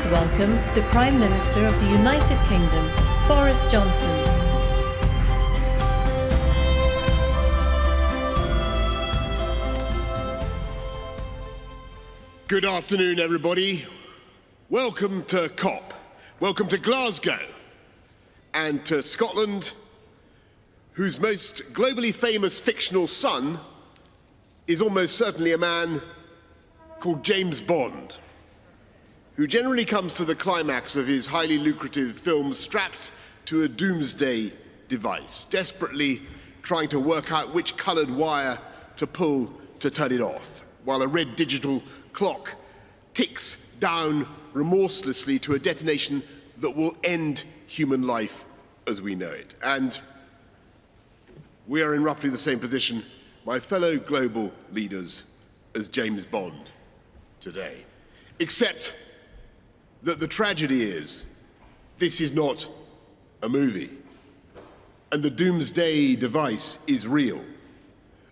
please welcome the Prime Minister of the United Kingdom, Boris Johnson. Good afternoon, everybody. Welcome to COP. Welcome to Glasgow and to Scotland, whose most globally famous fictional son is almost certainly a man called James Bond, who generally comes to the climax of his highly lucrative films strapped to a doomsday device, desperately trying to work out which coloured wire to pull to turn it off, while a red digital clock ticks down remorselessly to a detonation that will end human life as we know it. And we are in roughly the same position, my fellow global leaders, as James Bond today. Except that the tragedy is, this is not a movie. And the doomsday device is real.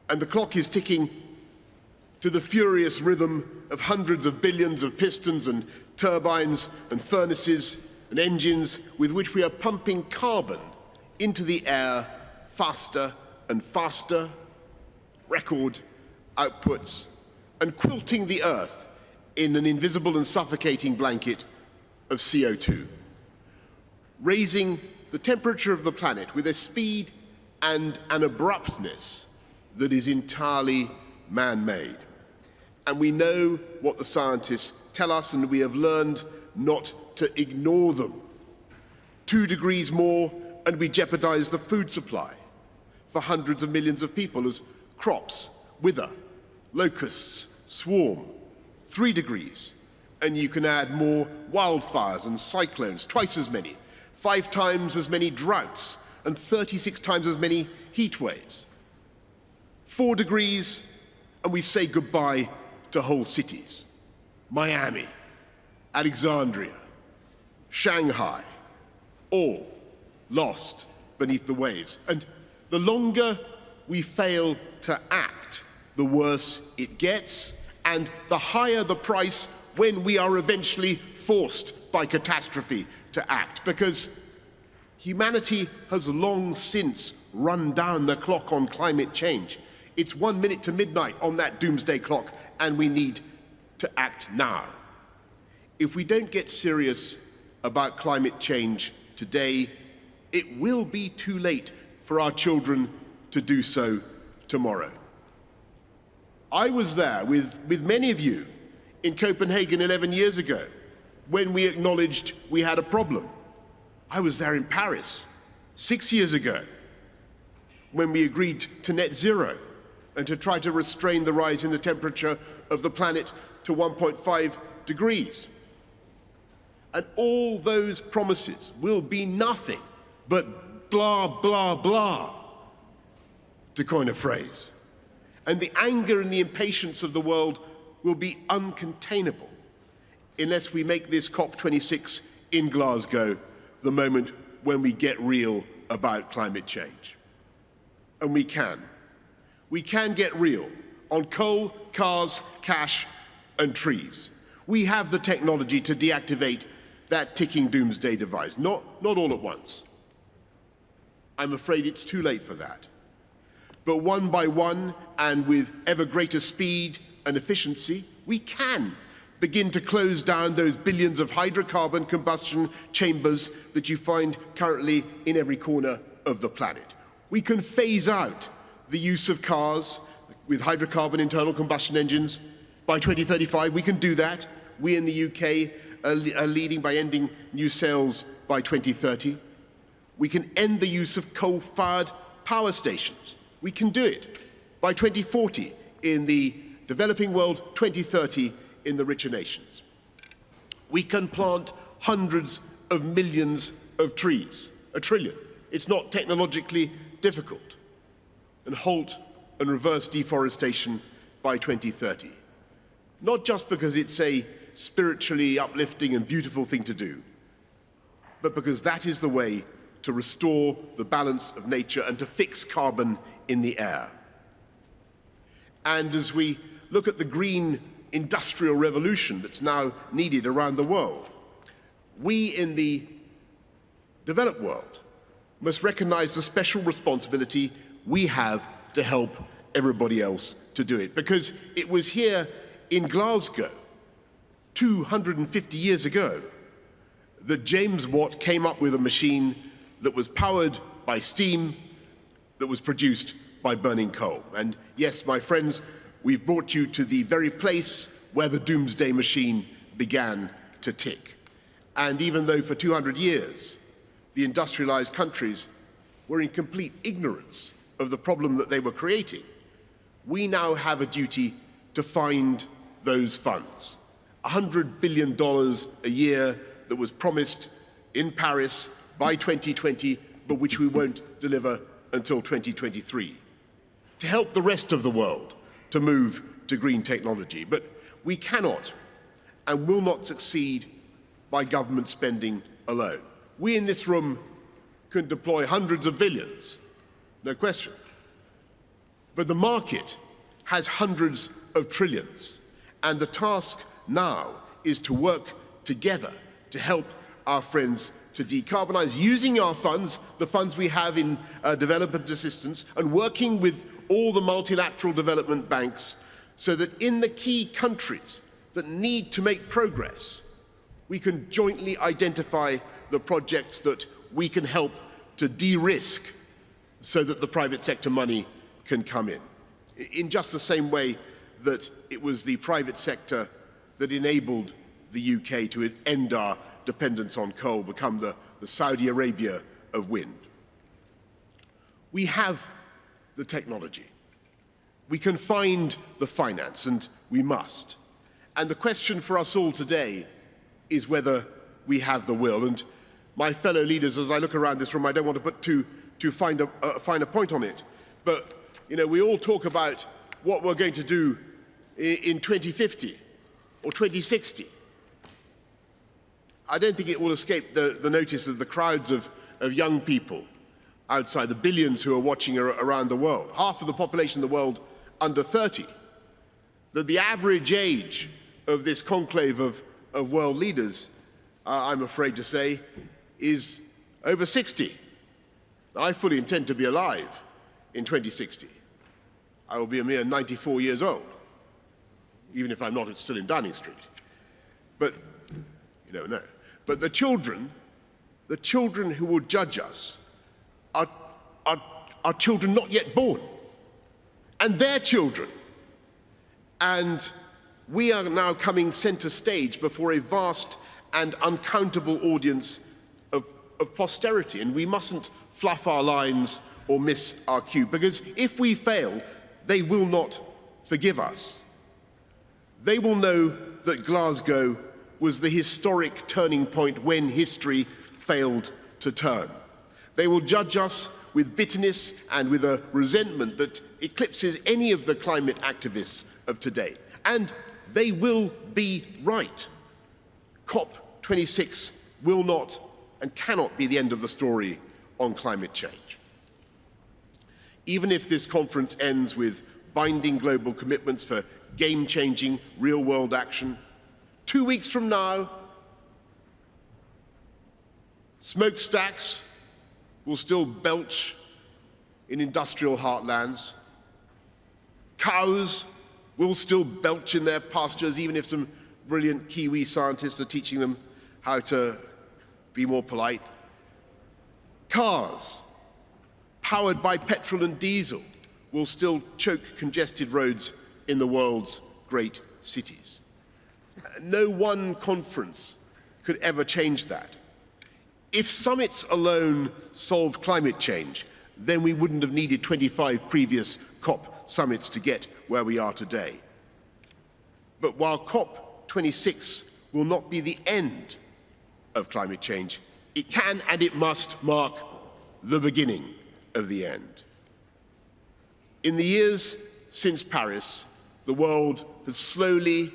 And the clock is ticking to the furious rhythm of hundreds of billions of pistons and turbines and furnaces and engines with which we are pumping carbon into the air faster and faster, record outputs, and quilting the earth in an invisible and suffocating blanket of CO2, raising the temperature of the planet with a speed and an abruptness that is entirely man-made. And we know what the scientists tell us, and we have learned not to ignore them. 2 degrees more, and we jeopardize the food supply for hundreds of millions of people as crops wither, locusts swarm. 3 degrees, and you can add more wildfires and cyclones, twice as many, 5 times as many droughts, and 36 times as many heat waves. 4 degrees, and we say goodbye to whole cities. Miami, Alexandria, Shanghai, all lost beneath the waves. And the longer we fail to act, the worse it gets, and the higher the price when we are eventually forced by catastrophe to act. Because humanity has long since run down the clock on climate change. It's 1 minute to midnight on that doomsday clock, and we need to act now. If we don't get serious about climate change today, it will be too late for our children to do so tomorrow. I was there with many of you in Copenhagen 11 years ago when we acknowledged we had a problem. I was there in Paris 6 years ago when we agreed to net zero and to try to restrain the rise in the temperature of the planet to 1.5 degrees. And all those promises will be nothing but blah, blah, blah, to coin a phrase. And the anger and the impatience of the world will be uncontainable unless we make this COP26 in Glasgow the moment when we get real about climate change. And we can. We can get real on coal, cars, cash, and trees. We have the technology to deactivate that ticking doomsday device, not all at once. I'm afraid it's too late for that. But one by one, and with ever greater speed and efficiency, we can begin to close down those billions of hydrocarbon combustion chambers that you find currently in every corner of the planet. We can phase out the use of cars with hydrocarbon internal combustion engines. By 2035, we can do that. We in the UK are leading by ending new sales by 2030. We can end the use of coal-fired power stations. We can do it by 2040 in the developing world, 2030 in the richer nations. We can plant hundreds of millions of trees, 1 trillion. It's not technologically difficult. And halt and reverse deforestation by 2030. Not just because it's a spiritually uplifting and beautiful thing to do, but because that is the way to restore the balance of nature and to fix carbon in the air. And as we look at the green industrial revolution that's now needed around the world, we in the developed world must recognize the special responsibility we have to help everybody else to do it. Because it was here in Glasgow 250 years ago that James Watt came up with a machine that was powered by steam, that was produced by burning coal. And yes, my friends, we've brought you to the very place where the doomsday machine began to tick. And even though for 200 years the industrialized countries were in complete ignorance of the problem that they were creating, we now have a duty to find those funds. $100 billion a year that was promised in Paris by 2020, but which we won't deliver until 2023, to help the rest of the world to move to green technology. But we cannot and will not succeed by government spending alone. We in this room can deploy hundreds of billions, no question. But the market has hundreds of trillions, and the task now is to work together to help our friends to decarbonize, using our funds, the funds we have in development assistance, and working with all the multilateral development banks so that in the key countries that need to make progress, we can jointly identify the projects that we can help to de-risk so that the private sector money can come in just the same way that it was the private sector that enabled the UK to end our dependence on coal, become the Saudi Arabia of wind. We have the technology. We can find the finance, and we must. And the question for us all today is whether we have the will. And my fellow leaders, as I look around this room, I don't want to put too fine a point on it, but we all talk about what we're going to do in 2050 or 2060. I don't think it will escape the notice of the crowds of young people outside, the billions who are watching around the world, half of the population of the world under 30, that the average age of this conclave of world leaders, I'm afraid to say, is over 60. I fully intend to be alive in 2060. I will be a mere 94 years old, even if I'm not still in Downing Street. But you never know. But the children who will judge us are children not yet born, and their children. And we are now coming center stage before a vast and uncountable audience of posterity, and we mustn't fluff our lines or miss our cue, because if we fail, they will not forgive us. They will know that Glasgow was the historic turning point when history failed to turn. They will judge us with bitterness and with a resentment that eclipses any of the climate activists of today. And they will be right. COP26 will not and cannot be the end of the story on climate change. Even if this conference ends with binding global commitments for game-changing, real-world action, 2 weeks from now, smokestacks will still belch in industrial heartlands. Cows will still belch in their pastures, even if some brilliant Kiwi scientists are teaching them how to be more polite. Cars, powered by petrol and diesel, will still choke congested roads in the world's great cities. No one conference could ever change that. If summits alone solved climate change, then we wouldn't have needed 25 previous COP summits to get where we are today. But while COP26 will not be the end of climate change, it can and it must mark the beginning of the end. In the years since Paris, the world has slowly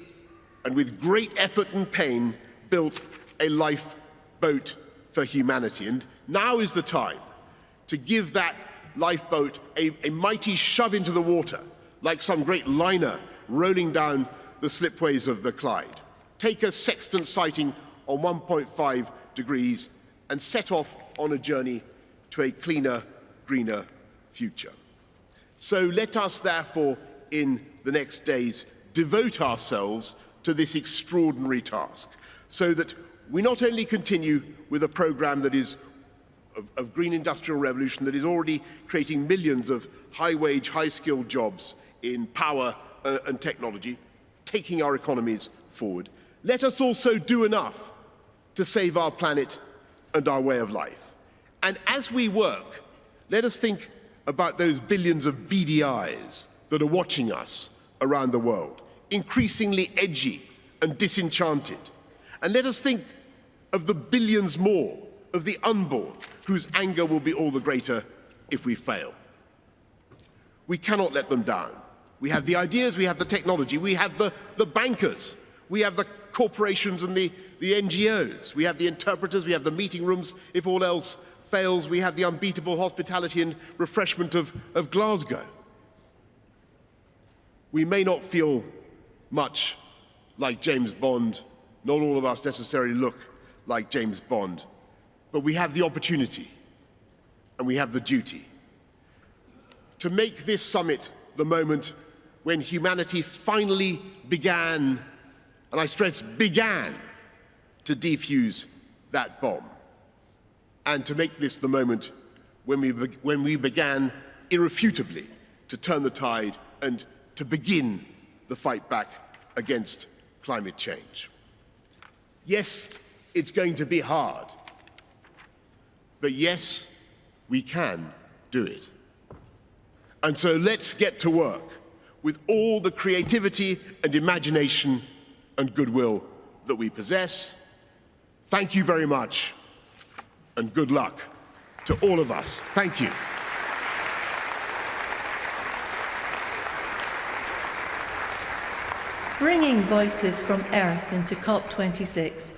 and with great effort and pain built a lifeboat for humanity. And now is the time to give that lifeboat a mighty shove into the water, like some great liner rolling down the slipways of the Clyde. Take a sextant sighting on 1.5 degrees and set off on a journey to a cleaner, greener future. So let us therefore, in the next days, devote ourselves to this extraordinary task, so that we not only continue with a programme that is of green industrial revolution that is already creating millions of high-wage, high-skilled jobs in power and technology, taking our economies forward. Let us also do enough to save our planet and our way of life. And as we work, let us think about those billions of beady eyes that are watching us around the world, increasingly edgy and disenchanted. And let us think of the billions more of the unborn, whose anger will be all the greater if we fail. We cannot let them down. We have the ideas, we have the technology, we have the bankers, we have the corporations and the NGOs, we have the interpreters, we have the meeting rooms. If all else fails, we have the unbeatable hospitality and refreshment of Glasgow. We may not feel much like James Bond, not all of us necessarily look like James Bond, but we have the opportunity and we have the duty to make this summit the moment when humanity finally began, and I stress began, to defuse that bomb, and to make this the moment when we began irrefutably to turn the tide and to begin the fight back against climate change. Yes, it's going to be hard, but yes, we can do it. And so let's get to work with all the creativity and imagination and goodwill that we possess. Thank you very much, and good luck to all of us. Thank you. Bringing voices from Earth into COP26.